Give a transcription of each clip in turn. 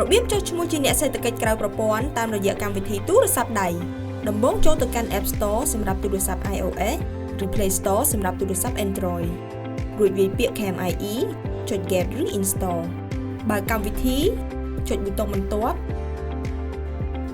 របៀបចុះឈ្មោះជាអ្នកសេដ្ឋកិច្ចក្រៅប្រព័ន្ធតាមរយៈកម្មវិធីទូរស័ព្ទដៃដំបូងចូលទៅកាន់ App Store សម្រាប់ទូរស័ព្ទ iOS ឬ Play Store សម្រាប់ទូរស័ព្ទ Android រួចវាយពាក្យ KMIE ចុច Get ឬ Install បើកម្មវិធីចុចប៊ូតុងបន្ទាប់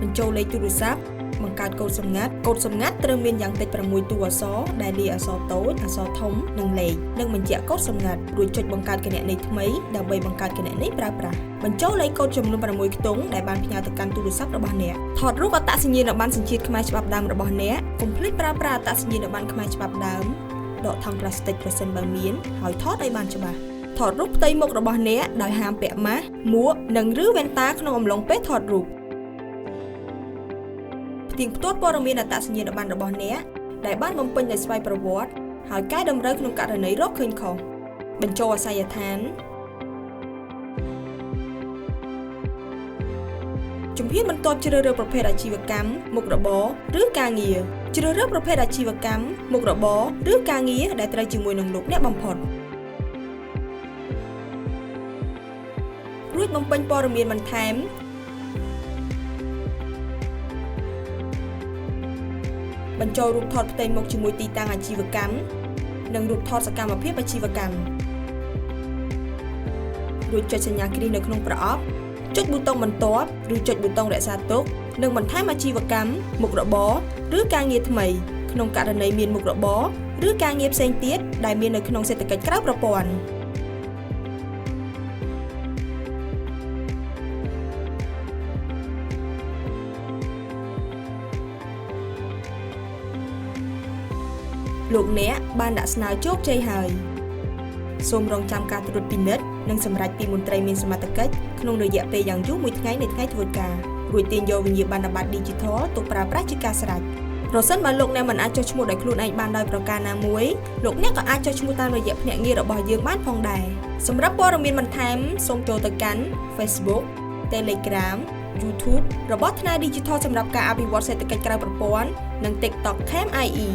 បញ្ចូលលេខទូរស័ព្ទបង្កើតកូដសម្ងាត់ត្រូវមានយ៉ាងតិច6តួអក្សរដែលលាយអក្សរតូចអក្សរធំនិងលេខនិងបញ្ជាក់កូដសម្ងាត់រួចចុចបង្កើតគណនីថ្មីដើម្បីបង្កើតគណនីប្រើប្រាស់បញ្ចូលលេខកូដចំនួន6ខ្ទង់ដែលបានផ្ញើទៅកាន់ទូរស័ព្ទរបស់អ្នកថតរូបអត្តសញ្ញាណប័ណ្ណសញ្ជាតិខ្មែរច្បាប់ដើមរបស់អ្នកកុំភ្លេចប្រើប្រាស់អត្តសញ្ញាណប័ណ្ណខ្មែរច្បាប់ដើមដកថង់ប្លាស្ទិកប្រសិនបើមានហើយថតឲ្យបានច្បាស់ថតរូបផ្ទៃមុខរបស់អ្នកដោយហាមពាក់ម៉ាស់មួកនិងឬវ៉ែនតាក្នុងអំឡុងពេលថតរូបទៀងផ្ទាត់ព័ត៌មានអត្តសញ្ញាណប័ណ្ណរបស់អ្នកដែលបានបំពេញដោយស្វ័យប្រវត្តិហើយកែតម្រូវក្នុងករណីរកឃើញខុសបញ្ចូលអាសយដ្ឋានជំហានបន្ទាប់ជ្រើសរើសប្រភេទអាជីវកម្មមុខរបរឬការងារជ្រើសរើសប្រភេទអាជីវកម្មមុខរបរឬការងារដែលត្រូវជាមួយនឹងលោកអ្នកបំផុតរួចបំពេញព័ត៌មានបន្ថែមបញ្ចូលរូបថតផ្ទៃមុខជាមួយទីតាំងអាជីវកម្មនិងរូបថតសកម្មភាពអាជីវកម្មរួចចុចសញ្ញាគ្រីសនៅក្នុងប្រអប់ចុចប៊ូតុងបន្ទាប់ឬចុចប៊ូតុងរក្សាទុកនិងបន្ថែមអាជីវកម្មមុខរបរឬការងារថ្មីក្នុងករណីមានមុខរបរឬការងារផ្សេងទៀតដែលមាននៅក្នុងសេដ្ឋកិច្ចក្រៅប្រព័ន្ធលោកអ្នកបានដាក់ស្នើជោគជ័យហើយសូមរងចាំការត្រួតពិនិត្យនិងសម្រេចពីមន្ត្រីមានសមត្ថកិច្ចក្នុងរយៈពេលយ៉ាងយូរមួយថ្ងៃនៃថ្ងៃធ្វើការរួចទាញយកវិញ្ញាបនបត្រ Digital ទុកប្រើប្រាស់ជាការស្រេចប្រសិនបើលោកអ្នកមិនអាចចុះឈ្មោះដោយខ្លួនឯងបានដោយប្រការណាមួយលោកអ្នកក៏អាចចុះឈ្មោះតាមរយៈភ្នាក់ងាររបស់យើងបានផងដែរសម្រាប់ព័ត៌មានបន្ថែមសូមចូលទៅកាន់ Facebook Telegram YouTube របស់ថ្នាក់ Digital សម្រាប់ការអភិវឌ្ឍសេដ្ឋកិច្ចក្រៅប្រព័ន្ធនិង TikTok KMIE